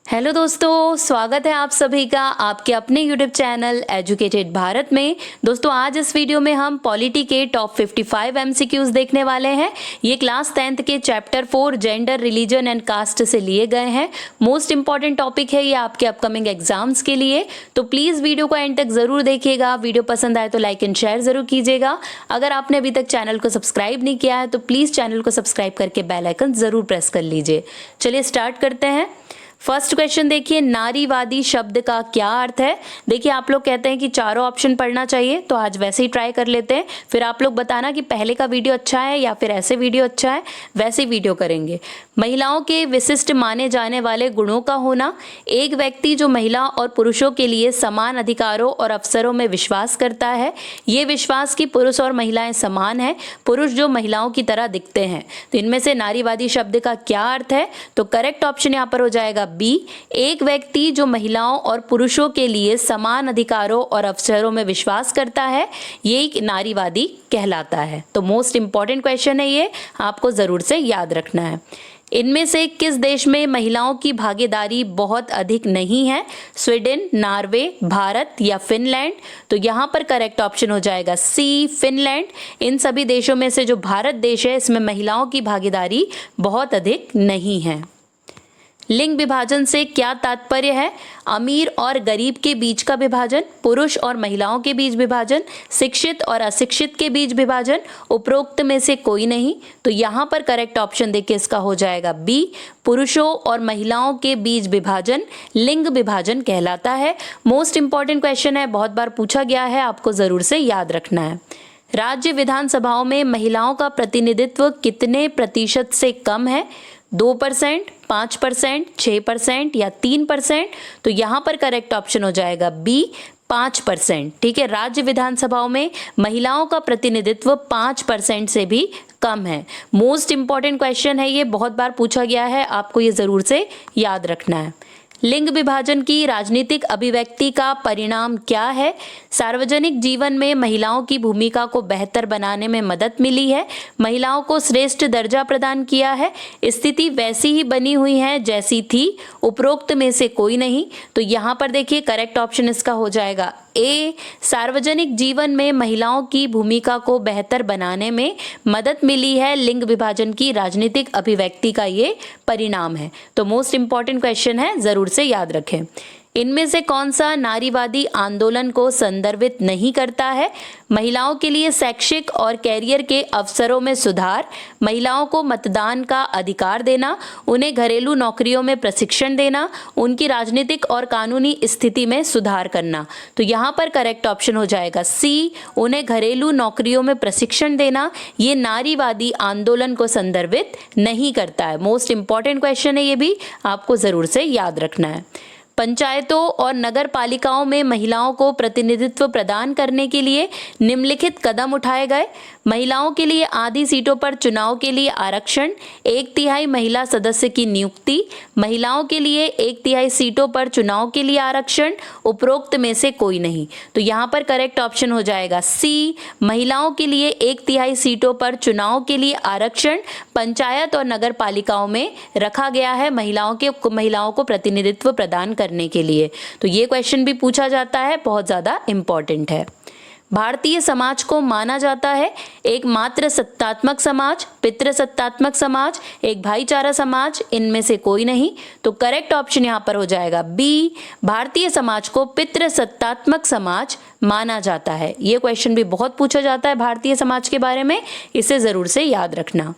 Hello दोस्तों, स्वागत है आप सभी का आपके अपने यूट्यूब चैनल एजुकेटेड भारत में। दोस्तों आज इस वीडियो में हम पॉलिटी के टॉप 55 एमसीक्यूज देखने वाले हैं। ये क्लास 10th के chapter 4 gender, religion and caste से लिए गए हैं। मोस्ट इंपॉर्टेंट टॉपिक है ये आपके अपकमिंग एग्जाम्स के लिए, तो प्लीज़ वीडियो को एंड तक ज़रूर देखिएगा। वीडियो पसंद आए तो लाइक एंड शेयर ज़रूर कीजिएगा। अगर आपने अभी तक चैनल को सब्सक्राइब नहीं किया है तो प्लीज़ चैनल को सब्सक्राइब करके बेल आइकन ज़रूर प्रेस कर लीजिए। चलिए स्टार्ट करते हैं। फर्स्ट क्वेश्चन देखिए, नारीवादी शब्द का क्या अर्थ है। देखिए आप लोग कहते हैं कि चारों ऑप्शन पढ़ना चाहिए, तो आज वैसे ही ट्राई कर लेते हैं। फिर आप लोग बताना कि पहले का वीडियो अच्छा है या फिर ऐसे वीडियो अच्छा है, वैसे वीडियो करेंगे। महिलाओं के विशिष्ट माने जाने वाले गुणों का होना। एक व्यक्ति जो महिला और पुरुषों के लिए समान अधिकारों और अवसरों में विश्वास करता है। ये विश्वास कि पुरुष और महिलाएं समान हैं, पुरुष जो महिलाओं की तरह दिखते हैं। तो इनमें से नारीवादी शब्द का क्या अर्थ है, तो करेक्ट ऑप्शन यहाँ पर हो जाएगा बी। एक व्यक्ति जो महिलाओं और पुरुषों के लिए समान अधिकारों और अवसरों में विश्वास करता है, ये एक नारीवादी कहलाता है। तो मोस्ट इंपॉर्टेंट क्वेश्चन है ये, आपको जरूर से याद रखना है। इनमें से किस देश में महिलाओं की भागीदारी बहुत अधिक नहीं है। स्वीडन, नॉर्वे, भारत या फिनलैंड। तो यहाँ पर करेक्ट ऑप्शन हो जाएगा सी, फिनलैंड। इन सभी देशों में से जो भारत देश है, इसमें महिलाओं की भागीदारी बहुत अधिक नहीं है। लिंग विभाजन से क्या तात्पर्य है। अमीर और गरीब के बीच का विभाजन, पुरुष और महिलाओं के बीच विभाजन, शिक्षित और अशिक्षित के बीच विभाजन, उपरोक्त में से कोई नहीं। तो यहाँ पर करेक्ट ऑप्शन देखिए इसका हो जाएगा बी, पुरुषों और महिलाओं के बीच विभाजन लिंग विभाजन कहलाता है। मोस्ट इंपॉर्टेंट क्वेश्चन है, बहुत बार पूछा गया है, आपको जरूर से याद रखना है। राज्य विधानसभाओं में महिलाओं का प्रतिनिधित्व कितने प्रतिशत से कम है। 2%, 5%, 6% या 3%। तो यहाँ पर करेक्ट ऑप्शन हो जाएगा बी, 5%। ठीक है, राज्य विधानसभाओं में महिलाओं का प्रतिनिधित्व 5% से भी कम है। मोस्ट इंपॉर्टेंट क्वेश्चन है ये, बहुत बार पूछा गया है, आपको ये जरूर से याद रखना है। लिंग विभाजन की राजनीतिक अभिव्यक्ति का परिणाम क्या है। सार्वजनिक जीवन में महिलाओं की भूमिका को बेहतर बनाने में मदद मिली है, महिलाओं को श्रेष्ठ दर्जा प्रदान किया है, स्थिति वैसी ही बनी हुई है जैसी थी, उपरोक्त में से कोई नहीं। तो यहाँ पर देखिए करेक्ट ऑप्शन इसका हो जाएगा ए, सार्वजनिक जीवन में महिलाओं की भूमिका को बेहतर बनाने में मदद मिली है, लिंग विभाजन की राजनीतिक अभिव्यक्ति का ये परिणाम है। तो मोस्ट इंपॉर्टेंट क्वेश्चन है, जरूर से याद रखें। इनमें से कौन सा नारीवादी आंदोलन को संदर्भित नहीं करता है। महिलाओं के लिए शैक्षिक और कैरियर के अवसरों में सुधार, महिलाओं को मतदान का अधिकार देना, उन्हें घरेलू नौकरियों में प्रशिक्षण देना, उनकी राजनीतिक और कानूनी स्थिति में सुधार करना। तो यहाँ पर करेक्ट ऑप्शन हो जाएगा सी, उन्हें घरेलू नौकरियों में प्रशिक्षण देना। ये नारीवादी आंदोलन को संदर्भित नहीं करता है। मोस्ट इंपॉर्टेंट क्वेश्चन है, ये भी आपको जरूर से याद रखना है। पंचायतों और नगर पालिकाओं में महिलाओं को प्रतिनिधित्व प्रदान करने के लिए निम्नलिखित कदम उठाए गए। महिलाओं के लिए आधी सीटों पर चुनाव के लिए आरक्षण, 1/3 महिला सदस्य की नियुक्ति, महिलाओं के लिए 1/3 सीटों पर चुनाव के लिए आरक्षण, उपरोक्त में से कोई नहीं। तो यहाँ पर करेक्ट ऑप्शन हो जाएगा सी, महिलाओं के लिए 1/3 सीटों पर चुनाव के लिए आरक्षण पंचायत और नगर पालिकाओं में रखा गया है महिलाओं को प्रतिनिधित्व प्रदान करने के लिए। तो ये क्वेश्चन भी पूछा जाता है, बहुत ज्यादा इंपॉर्टेंट है। भारतीय समाज को माना जाता है एक मात्र सत्तात्मक समाज, पितृसत्तात्मक समाज, एक भाईचारा समाज, इनमें से कोई नहीं। तो करेक्ट ऑप्शन यहाँ पर हो जाएगा बी, भारतीय समाज को पितृसत्तात्मक समाज माना जाता है। ये क्वेश्चन भी बहुत पूछा जाता है भारतीय समाज के बारे में, इसे जरूर से याद रखना।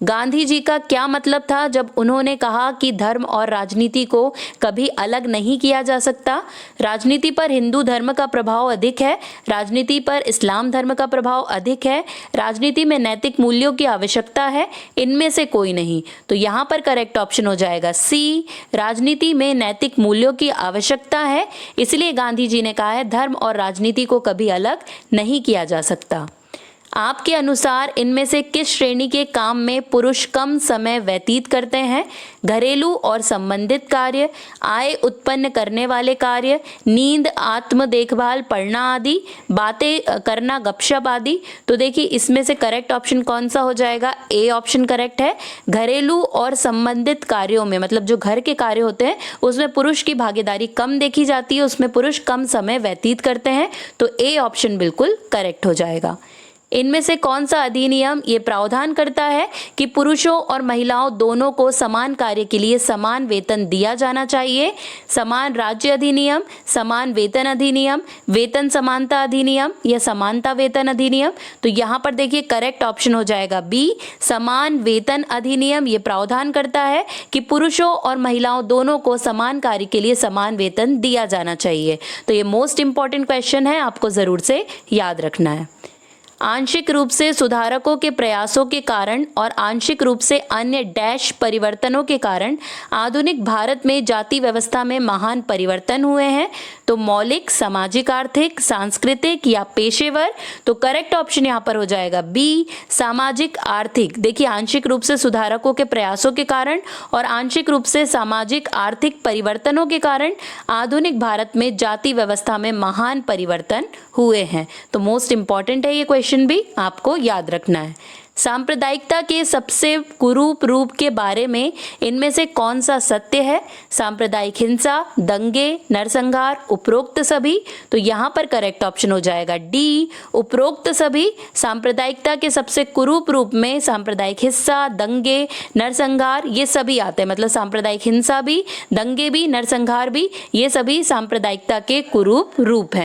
गांधी जी का क्या मतलब था जब उन्होंने कहा कि धर्म और राजनीति को कभी अलग नहीं किया जा सकता। राजनीति पर हिंदू धर्म का प्रभाव अधिक है, राजनीति पर इस्लाम धर्म का प्रभाव अधिक है, राजनीति में नैतिक मूल्यों की आवश्यकता है, इनमें से कोई नहीं। तो यहाँ पर करेक्ट ऑप्शन हो जाएगा सी, राजनीति में नैतिक मूल्यों की आवश्यकता है, इसलिए गांधी जी ने कहा है धर्म और राजनीति को कभी अलग नहीं किया जा सकता। आपके अनुसार इनमें से किस श्रेणी के काम में पुरुष कम समय व्यतीत करते हैं? घरेलू और संबंधित कार्य, आय उत्पन्न करने वाले कार्य, नींद, आत्म देखभाल, पढ़ना आदि, बातें करना, गपशप आदि। तो देखिए इसमें से करेक्ट ऑप्शन कौन सा हो जाएगा? ए ऑप्शन करेक्ट है। घरेलू और संबंधित कार्यों में मतलब जो घर के कार्य होते हैं उसमें पुरुष की भागीदारी कम देखी जाती है, उसमें पुरुष कम समय व्यतीत करते हैं। तो ए ऑप्शन बिल्कुल करेक्ट हो जाएगा। इनमें से कौन सा अधिनियम ये प्रावधान करता है कि पुरुषों और महिलाओं दोनों को समान कार्य के लिए समान वेतन दिया जाना चाहिए? समान राज्य अधिनियम, समान वेतन अधिनियम, वेतन समानता अधिनियम या समानता वेतन अधिनियम? तो यहाँ पर देखिए करेक्ट ऑप्शन हो जाएगा बी, समान वेतन अधिनियम। ये प्रावधान करता है कि पुरुषों और महिलाओं दोनों को समान कार्य के लिए समान वेतन दिया जाना चाहिए। तो ये मोस्ट इंपॉर्टेंट क्वेश्चन है, आपको जरूर से याद रखना है। आंशिक रूप से सुधारकों के प्रयासों के कारण और आंशिक रूप से अन्य डैश परिवर्तनों के कारण आधुनिक भारत में जाति व्यवस्था में महान परिवर्तन हुए हैं। तो मौलिक, सामाजिक, आर्थिक, सांस्कृतिक या पेशेवर? तो करेक्ट ऑप्शन यहाँ पर हो जाएगा बी, सामाजिक आर्थिक। देखिए आंशिक रूप से सुधारकों के प्रयासों के कारण और आंशिक रूप से सामाजिक आर्थिक परिवर्तनों के कारण आधुनिक भारत में जाति व्यवस्था में महान परिवर्तन हुए हैं। तो मोस्ट इंपॉर्टेंट है ये क्वेश्चन भी, आपको याद रखना है। सांप्रदायिकता के सबसे कुरूप रूप के बारे में इनमें से कौन सा सत्य है? सांप्रदायिक हिंसा, दंगे, नरसंहार, उपरोक्त सभी? तो यहाँ पर करेक्ट ऑप्शन हो जाएगा डी, उपरोक्त सभी। सांप्रदायिकता के सबसे कुरूप रूप में सांप्रदायिक हिंसा, दंगे, नरसंहार ये सभी आते हैं। मतलब सांप्रदायिक हिंसा भी, दंगे भी, नरसंहार भी, ये सभी सांप्रदायिकता के कुरूप रूप हैं।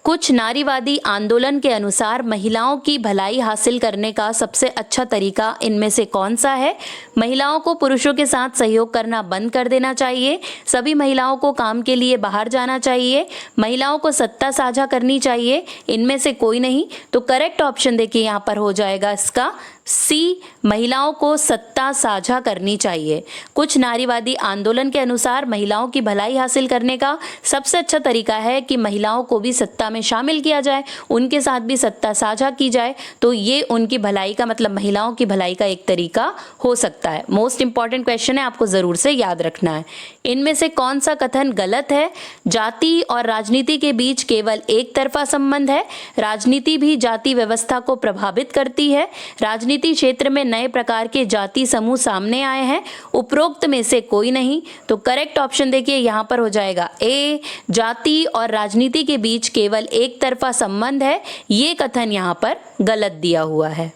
कुछ नारीवादी आंदोलन के अनुसार महिलाओं की भलाई हासिल करने का सबसे अच्छा तरीका इनमें से कौन सा है? महिलाओं को पुरुषों के साथ सहयोग करना बंद कर देना चाहिए, सभी महिलाओं को काम के लिए बाहर जाना चाहिए, महिलाओं को सत्ता साझा करनी चाहिए, इनमें से कोई नहीं। तो करेक्ट ऑप्शन देखिए यहाँ पर हो जाएगा इसका सी, महिलाओं को सत्ता साझा करनी चाहिए। कुछ नारीवादी आंदोलन के अनुसार महिलाओं की भलाई हासिल करने का सबसे अच्छा तरीका है कि महिलाओं को भी सत्ता में शामिल किया जाए, उनके साथ भी सत्ता साझा की जाए। तो ये उनकी भलाई का मतलब महिलाओं की भलाई का एक तरीका हो सकता है। मोस्ट इंपॉर्टेंट क्वेश्चन है, आपको जरूर से याद रखना है। इनमें से कौन सा कथन गलत है? जाति और राजनीति के बीच केवल एक तरफा संबंध है, राजनीति भी जाति व्यवस्था को प्रभावित करती है, राजनीति क्षेत्र में नए प्रकार के जाति समूह सामने आए हैं, उपरोक्त में से कोई नहीं। तो करेक्ट ऑप्शन देखिए यहाँ पर हो जाएगा ए, जाति और राजनीति के बीच केवल एक तरफा संबंध है, ये कथन यहाँ पर गलत दिया हुआ है।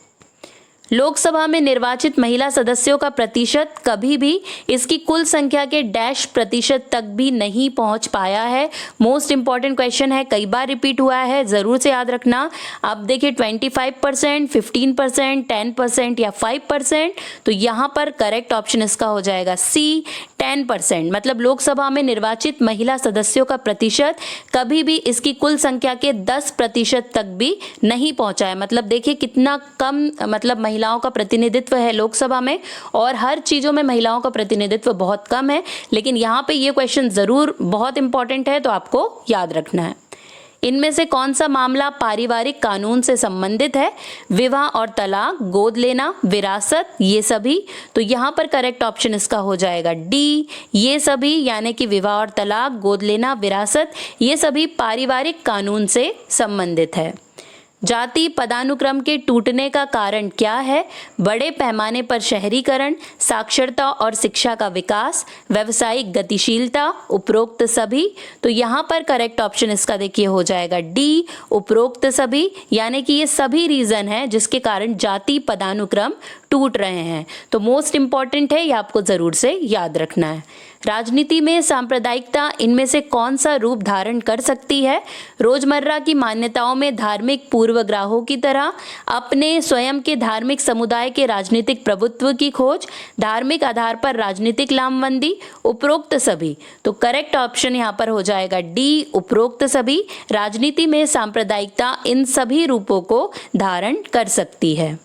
लोकसभा में निर्वाचित महिला सदस्यों का प्रतिशत कभी भी इसकी कुल संख्या के डैश प्रतिशत तक भी नहीं पहुंच पाया है। मोस्ट इंपॉर्टेंट क्वेश्चन है, कई बार रिपीट हुआ है, जरूर से याद रखना। अब देखिए 25%, 15%, 10% या 5%। तो यहाँ पर करेक्ट ऑप्शन इसका हो जाएगा सी, 10%। मतलब लोकसभा में निर्वाचित महिला सदस्यों का प्रतिशत कभी भी इसकी कुल संख्या के 10% तक भी नहीं पहुंचा है। मतलब देखिए कितना कम मतलब महिलाओं का प्रतिनिधित्व है लोकसभा में, और हर चीज़ों में महिलाओं का प्रतिनिधित्व बहुत कम है। लेकिन यहाँ पे ये क्वेश्चन ज़रूर बहुत इंपॉर्टेंट है, तो आपको याद रखना है। इनमें से कौन सा मामला पारिवारिक कानून से संबंधित है? विवाह और तलाक, गोद लेना, विरासत, ये सभी? तो यहाँ पर करेक्ट ऑप्शन इसका हो जाएगा डी, ये सभी। यानी कि विवाह और तलाक, गोद लेना, विरासत, ये सभी पारिवारिक कानून से संबंधित है। जाति पदानुक्रम के टूटने का कारण क्या है? बड़े पैमाने पर शहरीकरण, साक्षरता और शिक्षा का विकास, व्यावसायिक गतिशीलता, उपरोक्त सभी? तो यहाँ पर करेक्ट ऑप्शन इसका देखिए हो जाएगा डी, उपरोक्त सभी। यानी कि ये सभी रीजन है जिसके कारण जाति पदानुक्रम टूट रहे हैं। तो मोस्ट इंपॉर्टेंट है, ये आपको जरूर से याद रखना है। राजनीति में सांप्रदायिकता इनमें से कौन सा रूप धारण कर सकती है? रोजमर्रा की मान्यताओं में धार्मिक पूर्वग्रहों की तरह, अपने स्वयं के धार्मिक समुदाय के राजनीतिक प्रभुत्व की खोज, धार्मिक आधार पर राजनीतिक लामबंदी, उपरोक्त सभी? तो करेक्ट ऑप्शन यहाँ पर हो जाएगा डी, उपरोक्त सभी। राजनीति में सांप्रदायिकता इन सभी रूपों को धारण कर सकती है।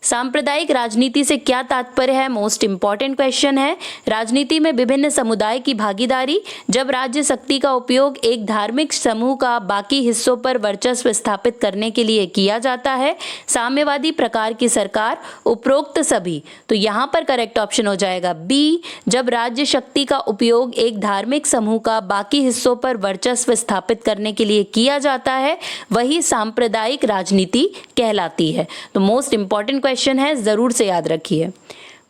सांप्रदायिक राजनीति से क्या तात्पर्य है? मोस्ट इंपॉर्टेंट क्वेश्चन है। राजनीति में विभिन्न समुदाय की भागीदारी, जब राज्य शक्ति का उपयोग एक धार्मिक समूह का बाकी हिस्सों पर वर्चस्व स्थापित करने के लिए किया जाता है। साम्यवादी प्रकार की सरकार, उपरोक्त सभी। तो यहाँ पर करेक्ट ऑप्शन हो जाएगा बी, जब राज्य शक्ति का उपयोग एक धार्मिक समूह का बाकी हिस्सों पर वर्चस्व स्थापित करने के लिए किया जाता है, वही सांप्रदायिक राजनीति कहलाती है। तो मोस्ट इंपॉर्टेंट क्वेश्चन है, जरूर से याद रखिए।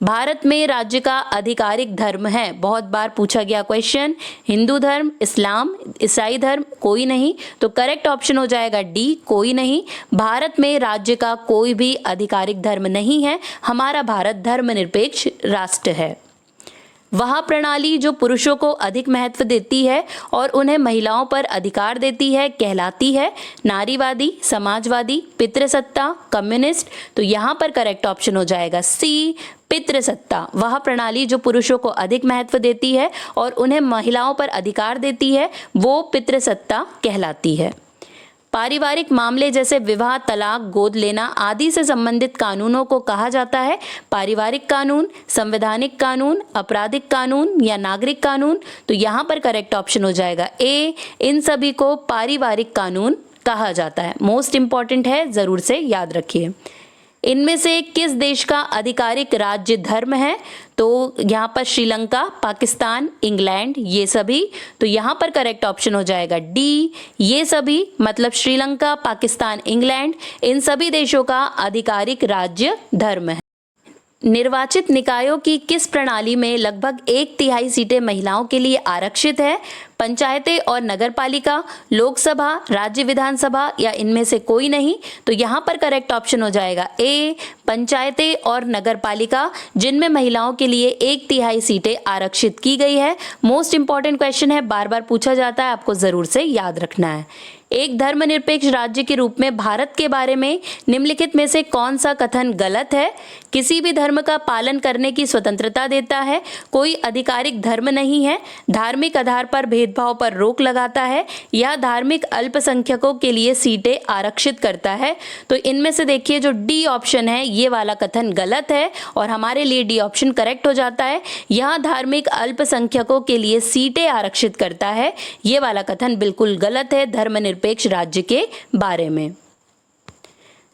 भारत में राज्य का आधिकारिक धर्म है, बहुत बार पूछा गया क्वेश्चन। हिंदू धर्म, इस्लाम, ईसाई धर्म, कोई नहीं। तो करेक्ट ऑप्शन हो जाएगा डी, कोई नहीं। भारत में राज्य का कोई भी आधिकारिक धर्म नहीं है। हमारा भारत धर्मनिरपेक्ष राष्ट्र है। वह प्रणाली जो पुरुषों को अधिक महत्व देती है और उन्हें महिलाओं पर अधिकार देती है कहलाती है नारीवादी, समाजवादी, पितृसत्ता, कम्युनिस्ट। तो यहाँ पर करेक्ट ऑप्शन हो जाएगा सी, पितृसत्ता। वह प्रणाली जो पुरुषों को अधिक महत्व देती है और उन्हें महिलाओं पर अधिकार देती है, वो पितृसत्ता कहलाती है। पारिवारिक मामले जैसे विवाह, तलाक, गोद लेना आदि से संबंधित कानूनों को कहा जाता है पारिवारिक कानून, संवैधानिक कानून, आपराधिक कानून या नागरिक कानून। तो यहाँ पर करेक्ट ऑप्शन हो जाएगा ए, इन सभी को पारिवारिक कानून कहा जाता है। मोस्ट इंपॉर्टेंट है, जरूर से याद रखिए। इनमें से किस देश का आधिकारिक राज्य धर्म है? तो यहाँ पर श्रीलंका, पाकिस्तान, इंग्लैंड, ये सभी। तो यहाँ पर करेक्ट ऑप्शन हो जाएगा डी, ये सभी, मतलब श्रीलंका, पाकिस्तान, इंग्लैंड, इन सभी देशों का आधिकारिक राज्य धर्म है। निर्वाचित निकायों की किस प्रणाली में लगभग 1/3 सीटें महिलाओं के लिए आरक्षित है? पंचायतें और नगरपालिका, लोकसभा, राज्य विधानसभा या इनमें से कोई नहीं। तो यहाँ पर करेक्ट ऑप्शन हो जाएगा ए, पंचायतें और नगरपालिका, जिनमें महिलाओं के लिए 1/3 सीटें आरक्षित की गई है। मोस्ट इंपॉर्टेंट क्वेश्चन है, बार बार पूछा जाता है, आपको जरूर से याद रखना है। एक धर्मनिरपेक्ष राज्य के रूप में भारत के बारे में निम्नलिखित में से कौन सा कथन गलत है? किसी भी धर्म का पालन करने की स्वतंत्रता देता है, कोई आधिकारिक धर्म नहीं है, धार्मिक आधार पर भेदभाव पर रोक लगाता है, या धार्मिक अल्पसंख्यकों के लिए सीटें आरक्षित करता है। तो इनमें से देखिए जो डी ऑप्शन है, ये वाला कथन गलत है और हमारे लिए डी ऑप्शन करेक्ट हो जाता है। यह धार्मिक अल्पसंख्यकों के लिए सीटें आरक्षित करता है, ये वाला कथन बिल्कुल गलत है धर्मनिरपेक्ष राज्य के बारे में।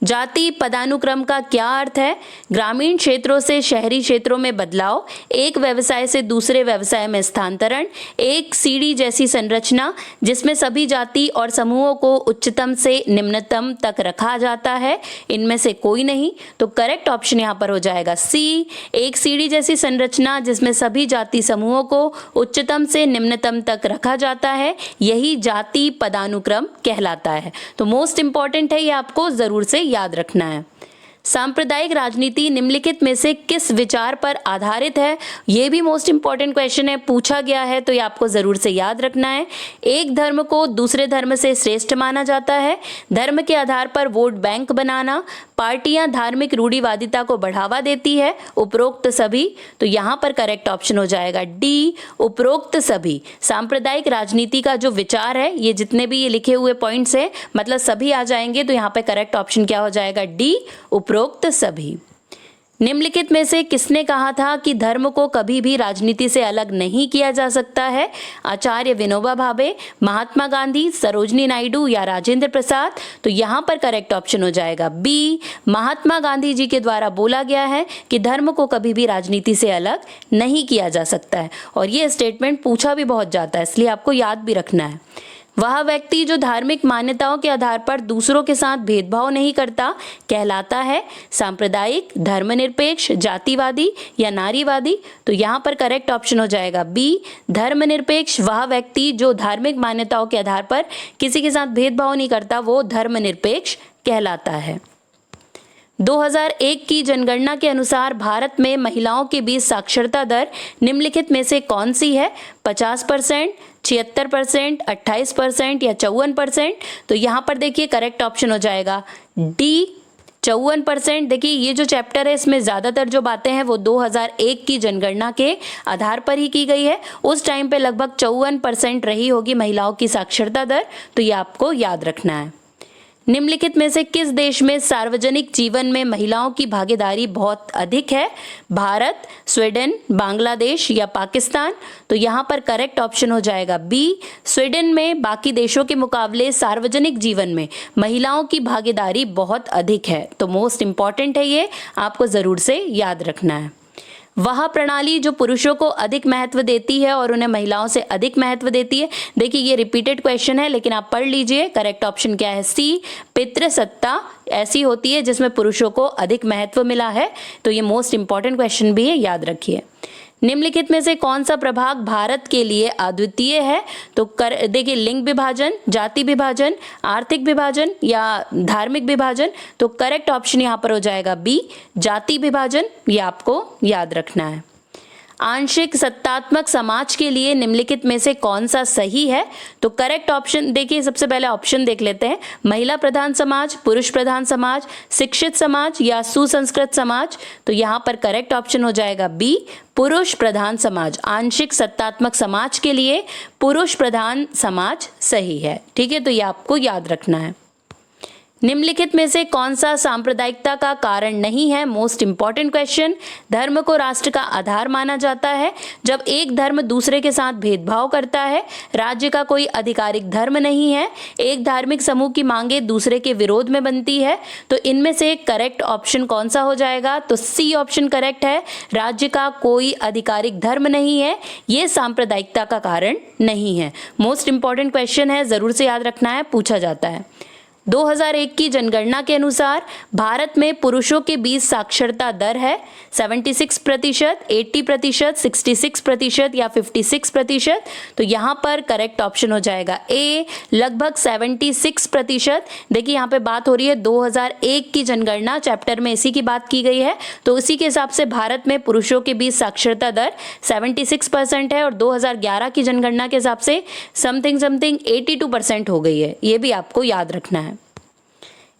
जाति पदानुक्रम का क्या अर्थ है? ग्रामीण क्षेत्रों से शहरी क्षेत्रों में बदलाव, एक व्यवसाय से दूसरे व्यवसाय में स्थानांतरण, एक सीढ़ी जैसी संरचना जिसमें सभी जाति और समूहों को उच्चतम से निम्नतम तक रखा जाता है, इनमें से कोई नहीं। तो करेक्ट ऑप्शन यहाँ पर हो जाएगा सी, एक सीढ़ी जैसी संरचना जिसमें सभी जाति समूहों को उच्चतम से निम्नतम तक रखा जाता है, यही जाति पदानुक्रम कहलाता है। तो मोस्ट इंपॉर्टेंट है, ये आपको जरूर से याद रखना है। सांप्रदायिक राजनीति निम्नलिखित में से किस विचार पर आधारित है? यह भी मोस्ट इंपॉर्टेंट क्वेश्चन है, पूछा गया है, तो ये आपको जरूर से याद रखना है। एक धर्म को दूसरे धर्म से श्रेष्ठ माना जाता है, धर्म के आधार पर वोट बैंक बनाना, पार्टियां धार्मिक रूढ़िवादिता को बढ़ावा देती है, उपरोक्त सभी। तो यहाँ पर करेक्ट ऑप्शन हो जाएगा डी, उपरोक्त सभी। सांप्रदायिक राजनीति का जो विचार है, ये जितने भी ये लिखे हुए पॉइंट्स है, मतलब सभी आ जाएंगे। तो यहाँ पे करेक्ट ऑप्शन क्या हो जाएगा? डी, उपरोक्त सभी। निम्नलिखित में से किसने कहा था कि धर्म को कभी भी राजनीति से अलग नहीं किया जा सकता है? आचार्य विनोबा भावे, महात्मा गांधी, सरोजनी नायडू या राजेंद्र प्रसाद। तो यहाँ पर करेक्ट ऑप्शन हो जाएगा बी, महात्मा गांधी जी के द्वारा बोला गया है कि धर्म को कभी भी राजनीति से अलग नहीं किया जा सकता है। और ये स्टेटमेंट पूछा भी बहुत जाता है, इसलिए आपको याद भी रखना है। वह व्यक्ति जो धार्मिक मान्यताओं के आधार पर दूसरों के साथ भेदभाव नहीं करता कहलाता है सांप्रदायिक, धर्मनिरपेक्ष, जातिवादी या नारीवादी। तो यहाँ पर करेक्ट ऑप्शन हो जाएगा बी, धर्मनिरपेक्ष। वह व्यक्ति जो धार्मिक मान्यताओं के आधार पर किसी के साथ भेदभाव नहीं करता, वो धर्मनिरपेक्ष कहलाता है। 2001 की जनगणना के अनुसार भारत में महिलाओं के बीच साक्षरता दर निम्नलिखित में से कौन सी है? 50%, 76%, 28% या 54%। तो यहाँ पर देखिए करेक्ट ऑप्शन हो जाएगा डी, 54%। देखिए ये जो चैप्टर है, इसमें ज़्यादातर जो बातें हैं वो 2001 की जनगणना के आधार पर ही की गई है। उस टाइम पे लगभग 54% रही होगी महिलाओं की साक्षरता दर। तो ये आपको याद रखना है। निम्नलिखित में से किस देश में सार्वजनिक जीवन में महिलाओं की भागीदारी बहुत अधिक है? भारत, स्वीडन, बांग्लादेश या पाकिस्तान? तो यहाँ पर करेक्ट ऑप्शन हो जाएगा बी, स्वीडन में बाकी देशों के मुकाबले सार्वजनिक जीवन में महिलाओं की भागीदारी बहुत अधिक है। तो मोस्ट इंपॉर्टेंट है, ये आपको जरूर से याद रखना है। वह प्रणाली जो पुरुषों को अधिक महत्व देती है और उन्हें महिलाओं से अधिक महत्व देती है। देखिए ये रिपीटेड क्वेश्चन है, लेकिन आप पढ़ लीजिए। करेक्ट ऑप्शन क्या है? सी, पितृसत्ता ऐसी होती है जिसमें पुरुषों को अधिक महत्व मिला है। तो ये मोस्ट इंपॉर्टेंट क्वेश्चन भी है, याद रखिए। निम्नलिखित में से कौन सा प्रभाग भारत के लिए अद्वितीय है? तो देखिए, लिंग विभाजन, जाति विभाजन, आर्थिक विभाजन या धार्मिक विभाजन? तो करेक्ट ऑप्शन यहाँ पर हो जाएगा बी, जाति विभाजन। ये आपको याद रखना है। आंशिक सत्तात्मक समाज के लिए निम्नलिखित में से कौन सा सही है? तो करेक्ट ऑप्शन देखिए, सबसे पहले ऑप्शन देख लेते हैं। महिला प्रधान समाज, पुरुष प्रधान समाज, शिक्षित समाज या सुसंस्कृत समाज? तो यहाँ पर करेक्ट ऑप्शन हो जाएगा बी, पुरुष प्रधान समाज। आंशिक सत्तात्मक समाज के लिए पुरुष प्रधान समाज सही है। ठीक है, तो ये आपको याद रखना है। निम्नलिखित में से कौन सा सांप्रदायिकता का कारण नहीं है? Most important question. धर्म को राष्ट्र का आधार माना जाता है जब एक धर्म दूसरे के साथ भेदभाव करता है। राज्य का कोई आधिकारिक धर्म नहीं है। एक धार्मिक समूह की मांगे दूसरे के विरोध में बनती है। तो इनमें से करेक्ट ऑप्शन कौन सा हो जाएगा? तो सी ऑप्शन करेक्ट है। राज्य का कोई आधिकारिक धर्म नहीं है, ये सांप्रदायिकता का कारण नहीं है। मोस्ट इंपॉर्टेंट क्वेश्चन है, जरूर से याद रखना है, पूछा जाता है। 2001 की जनगणना के अनुसार भारत में पुरुषों के बीच साक्षरता दर है 76%, 80%, 66% या 56%। तो यहाँ पर करेक्ट ऑप्शन हो जाएगा ए, लगभग 76%। देखिए यहाँ पे बात हो रही है 2001 की जनगणना, चैप्टर में इसी की बात की गई है। तो उसी के हिसाब से भारत में पुरुषों के बीच साक्षरता दर 76% है और 2011 की जनगणना के हिसाब से समथिंग 82% हो गई है। ये भी आपको याद रखना है।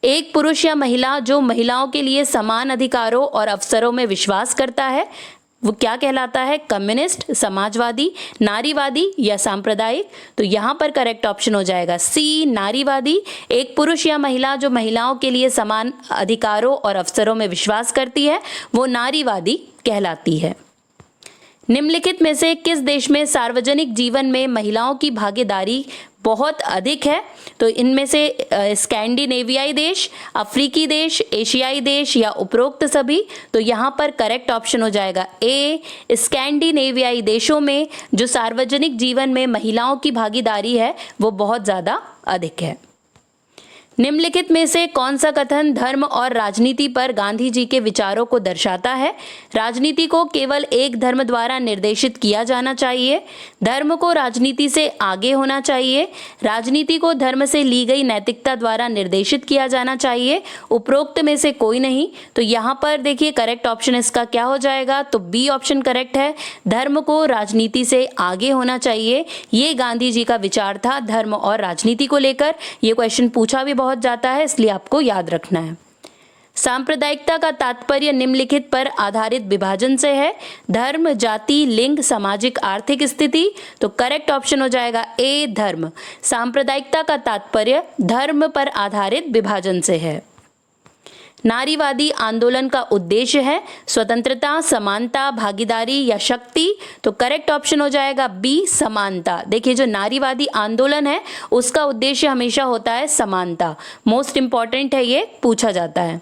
एक पुरुष या महिला जो महिलाओं के लिए समान अधिकारों और अवसरों में विश्वास करता है वो क्या कहलाता है? कम्युनिस्ट, समाजवादी, नारीवादी या सांप्रदायिक? तो यहाँ पर करेक्ट ऑप्शन हो जाएगा सी, नारीवादी। एक पुरुष या महिला जो महिलाओं के लिए समान अधिकारों और अवसरों में विश्वास करती है वो नारीवादी कहलाती है। निम्नलिखित में से किस देश में सार्वजनिक जीवन में महिलाओं की भागीदारी बहुत अधिक है? तो इनमें से स्कैंडिनेवियाई देश, अफ्रीकी देश, एशियाई देश या उपरोक्त सभी? तो यहाँ पर करेक्ट ऑप्शन हो जाएगा ए, स्कैंडिनेवियाई देशों में जो सार्वजनिक जीवन में महिलाओं की भागीदारी है वो बहुत ज़्यादा अधिक है। निम्नलिखित में से कौन सा कथन धर्म और राजनीति पर गांधी जी के विचारों को दर्शाता है? राजनीति को केवल एक धर्म द्वारा निर्देशित किया जाना चाहिए। धर्म को राजनीति से आगे होना चाहिए। राजनीति को धर्म से ली गई नैतिकता द्वारा निर्देशित किया जाना चाहिए। उपरोक्त में से कोई नहीं। तो यहाँ पर देखिए करेक्ट ऑप्शन इसका क्या हो जाएगा? तो बी ऑप्शन करेक्ट है। धर्म को राजनीति से आगे होना चाहिए, ये गांधी जी का विचार था धर्म और राजनीति को लेकर। ये क्वेश्चन पूछा भी बहुत जाता है, इसलिए आपको याद रखना है। सांप्रदायिकता का तात्पर्य निम्नलिखित पर आधारित विभाजन से है। धर्म, जाति, लिंग, सामाजिक आर्थिक स्थिति? तो करेक्ट ऑप्शन हो जाएगा ए, धर्म। सांप्रदायिकता का तात्पर्य धर्म पर आधारित विभाजन से है। नारीवादी आंदोलन का उद्देश्य है स्वतंत्रता, समानता, भागीदारी या शक्ति? तो करेक्ट ऑप्शन हो जाएगा बी, समानता। देखिए जो नारीवादी आंदोलन है उसका उद्देश्य हमेशा होता है समानता। मोस्ट इंपॉर्टेंट है, ये पूछा जाता है।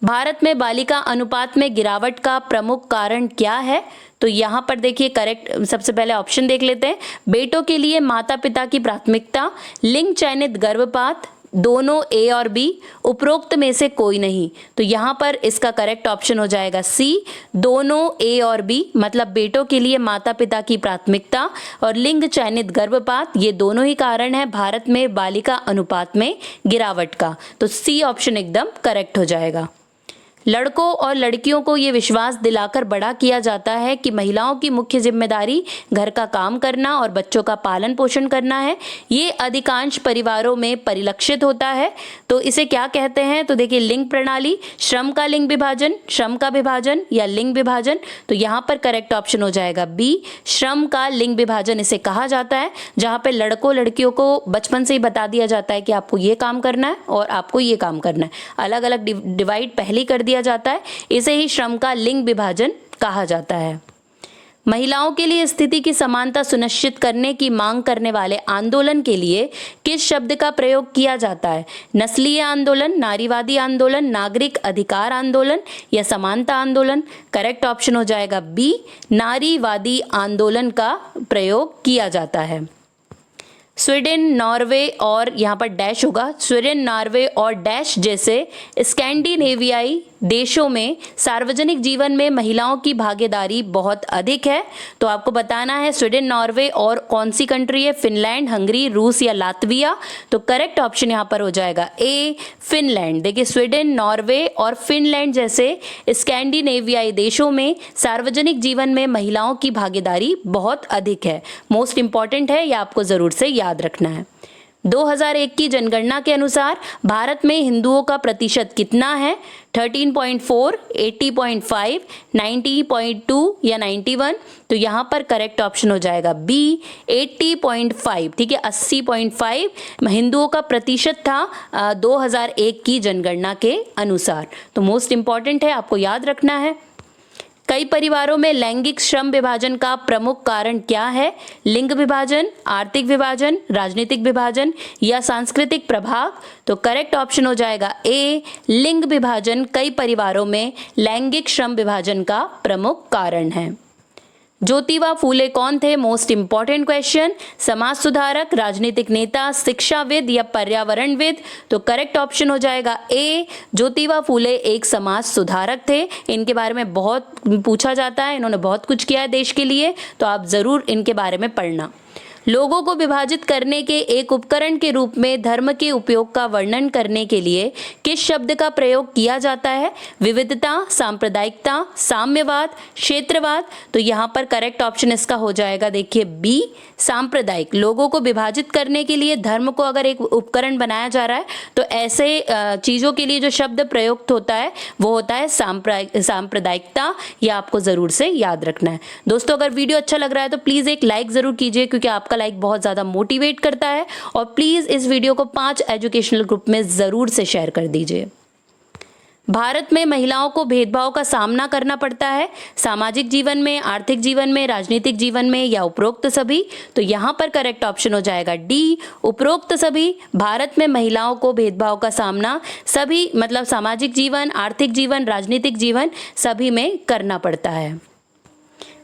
भारत में बालिका अनुपात में गिरावट का प्रमुख कारण क्या है? तो यहाँ पर देखिए करेक्ट, सबसे पहले ऑप्शन देख लेते हैं। बेटों के लिए माता पिता की प्राथमिकता, लिंग चयनित गर्भपात, दोनों ए और बी, उपरोक्त में से कोई नहीं? तो यहाँ पर इसका करेक्ट ऑप्शन हो जाएगा सी, दोनों ए और बी। मतलब बेटों के लिए माता पिता की प्राथमिकता और लिंग चयनित गर्भपात, ये दोनों ही कारण है भारत में बालिका अनुपात में गिरावट का। तो सी ऑप्शन एकदम करेक्ट हो जाएगा। लड़कों और लड़कियों को ये विश्वास दिलाकर बड़ा किया जाता है कि महिलाओं की मुख्य जिम्मेदारी घर का काम करना और बच्चों का पालन पोषण करना है। ये अधिकांश परिवारों में परिलक्षित होता है। तो इसे क्या कहते हैं? तो देखिए, लिंग प्रणाली, श्रम का लिंग विभाजन, श्रम का विभाजन या लिंग विभाजन। तो यहाँ पर करेक्ट ऑप्शन हो जाएगा बी, श्रम का लिंग विभाजन इसे कहा जाता है, जहाँ पे लड़कों लड़कियों को बचपन से ही बता दिया जाता है कि आपको ये काम करना है और आपको ये काम करना है। अलग अलग डिवाइड पहले कर दिया जाता है, इसे ही श्रम का लिंग विभाजन कहा जाता है। महिलाओं के लिए स्थिति की समानता सुनिश्चित करने की मांग करने वाले आंदोलन के लिए किस शब्द का प्रयोग किया जाता है? नस्लीय आंदोलन, नारीवादी आंदोलन, नागरिक अधिकार आंदोलन या समानता आंदोलन? करेक्ट ऑप्शन हो जाएगा बी, नारीवादी आंदोलन का प्रयोग किया जाता है। स्वीडन, नॉर्वे और यहाँ पर डैश होगा, स्वीडन, नॉर्वे और डैश जैसे स्कैंडिनेवियाई देशों में सार्वजनिक जीवन में महिलाओं की भागीदारी बहुत अधिक है। तो आपको बताना है स्वीडन, नॉर्वे और कौन सी कंट्री है? फिनलैंड, हंगरी, रूस या लातविया? तो करेक्ट ऑप्शन यहाँ पर हो जाएगा ए, फिनलैंड। देखिए, स्वीडन, नॉर्वे और फिनलैंड जैसे स्कैंडिनेवियाई देशों में सार्वजनिक जीवन में महिलाओं की भागीदारी बहुत अधिक है। मोस्ट इंपॉर्टेंट है, यह आपको जरूर से याद रखना है। 2001 की जनगणना के अनुसार भारत में हिंदुओं का प्रतिशत कितना है? 13.4, 80.5, 90.2 या 91? तो यहाँ पर करेक्ट ऑप्शन हो जाएगा बी, 80.5। ठीक है, 80.5 हिंदुओं का प्रतिशत था 2001 की जनगणना के अनुसार। तो मोस्ट इंपॉर्टेंट है, आपको याद रखना है। कई परिवारों में लैंगिक श्रम विभाजन का प्रमुख कारण क्या है? लिंग विभाजन, आर्थिक विभाजन, राजनीतिक विभाजन या सांस्कृतिक प्रभाव? तो करेक्ट ऑप्शन हो जाएगा ए, लिंग विभाजन कई परिवारों में लैंगिक श्रम विभाजन का प्रमुख कारण है। ज्योतिबा फूले कौन थे? Most important question. समाज सुधारक, राजनीतिक नेता, शिक्षाविद या पर्यावरणविद? तो करेक्ट ऑप्शन हो जाएगा ए, ज्योतिबा फूले एक समाज सुधारक थे। इनके बारे में बहुत पूछा जाता है, इन्होंने बहुत कुछ किया है देश के लिए, तो आप जरूर इनके बारे में पढ़ना। लोगों को विभाजित करने के एक उपकरण के रूप में धर्म के उपयोग का वर्णन करने के लिए किस शब्द का प्रयोग किया जाता है? विविधता, सांप्रदायिकता, साम्यवाद, क्षेत्रवाद? तो यहाँ पर करेक्ट ऑप्शन इसका हो जाएगा, देखिए बी, सांप्रदायिक। लोगों को विभाजित करने के लिए धर्म को अगर एक उपकरण बनाया जा रहा है तो ऐसे चीज़ों के लिए जो शब्द प्रयुक्त होता है वो होता है सांप्रदायिकता। यह आपको ज़रूर से याद रखना है। दोस्तों, अगर वीडियो अच्छा लग रहा है तो प्लीज़ एक लाइक ज़रूर कीजिए, क्योंकि आपका लाइक बहुत ज़्यादा मोटिवेट करता है। और प्लीज़ इस वीडियो को 5 एजुकेशनल ग्रुप में ज़रूर से शेयर कर दीजिए। भारत में महिलाओं को भेदभाव का सामना करना पड़ता है सामाजिक जीवन में, आर्थिक जीवन में, राजनीतिक जीवन में या उपरोक्त सभी? तो यहाँ पर करेक्ट ऑप्शन हो जाएगा डी, उपरोक्त सभी। भारत में महिलाओं को भेदभाव का सामना सभी, मतलब सामाजिक जीवन, आर्थिक जीवन, राजनीतिक जीवन सभी में करना पड़ता है।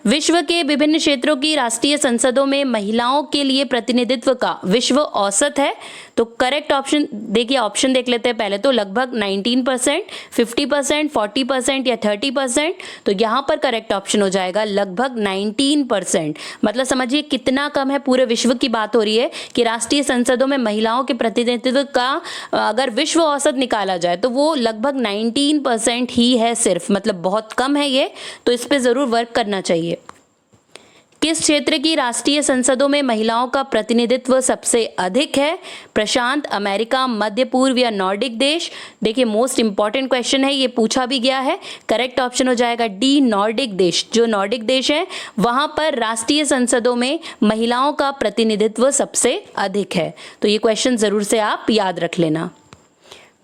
विश्व के विभिन्न क्षेत्रों की राष्ट्रीय संसदों में महिलाओं के लिए प्रतिनिधित्व का विश्व औसत है? तो करेक्ट ऑप्शन देखिए, ऑप्शन देख लेते हैं पहले तो। लगभग 19%, 50%, 40% या 30%? तो यहाँ पर करेक्ट ऑप्शन हो जाएगा लगभग 19%। मतलब समझिए कितना कम है, पूरे विश्व की बात हो रही है कि राष्ट्रीय संसदों में महिलाओं के प्रतिनिधित्व का अगर विश्व औसत निकाला जाए तो वो लगभग 19% ही है सिर्फ, मतलब बहुत कम है ये। तो इस पर ज़रूर वर्क करना चाहिए। किस क्षेत्र की राष्ट्रीय संसदों में महिलाओं का प्रतिनिधित्व सबसे अधिक है? प्रशांत, अमेरिका, मध्य पूर्व या नॉर्डिक देश? देखिए, मोस्ट इंपॉर्टेंट क्वेश्चन है, ये पूछा भी गया है। करेक्ट ऑप्शन हो जाएगा डी, नॉर्डिक देश। जो नॉर्डिक देश है वहां पर राष्ट्रीय संसदों में महिलाओं का प्रतिनिधित्व सबसे अधिक है। तो ये क्वेश्चन जरूर से आप याद रख लेना।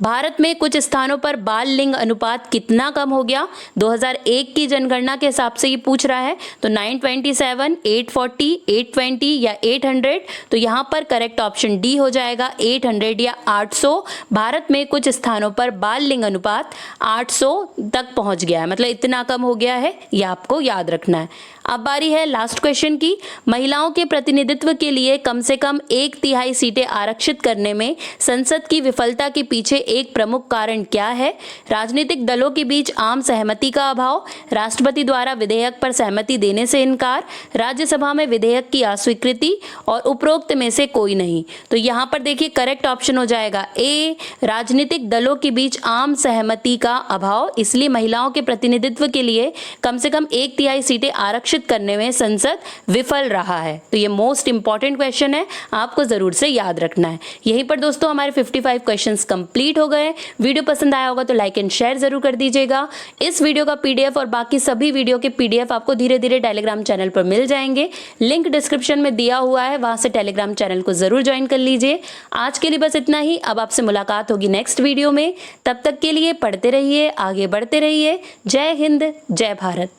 भारत में कुछ स्थानों पर बाल लिंग अनुपात कितना कम हो गया? 2001 की जनगणना के हिसाब से ये पूछ रहा है। तो 927, 840, 820 या 800? तो यहाँ पर करेक्ट ऑप्शन डी हो जाएगा, 800 या 800। भारत में कुछ स्थानों पर बाल लिंग अनुपात 800 तक पहुँच गया है, मतलब इतना कम हो गया है, ये आपको याद रखना है। अब बारी है लास्ट क्वेश्चन की। महिलाओं के प्रतिनिधित्व के लिए कम से कम 1/3 सीटें आरक्षित करने में संसद की विफलता के पीछे एक प्रमुख कारण क्या है? राजनीतिक दलों के बीच आम सहमति का अभाव, राष्ट्रपति द्वारा विधेयक पर सहमति देने से इनकार, राज्यसभा में विधेयक की अस्वीकृति और उपरोक्त में से कोई नहीं। तो यहाँ पर देखिए करेक्ट ऑप्शन हो जाएगा ए, राजनीतिक दलों के बीच आम सहमति का अभाव, इसलिए महिलाओं के प्रतिनिधित्व के लिए कम से कम 1/3 सीटें आरक्षित करने में संसद विफल रहा है। तो ये मोस्ट इंपॉर्टेंट क्वेश्चन है, आपको जरूर से याद रखना है। यहीं पर दोस्तों हमारे 55 क्वेश्चंस कंप्लीट हो गए। वीडियो पसंद आया होगा तो लाइक एंड शेयर जरूर कर दीजिएगा। इस वीडियो का पीडीएफ और बाकी सभी वीडियो के पीडीएफ आपको धीरे धीरे टेलीग्राम चैनल पर मिल जाएंगे, लिंक डिस्क्रिप्शन में दिया हुआ है, वहां से टेलीग्राम चैनल को जरूर ज्वाइन कर लीजिए। आज के लिए बस इतना ही, अब आपसे मुलाकात होगी नेक्स्ट वीडियो में। तब तक के लिए पढ़ते रहिए, आगे बढ़ते रहिए। जय हिंद, जय भारत।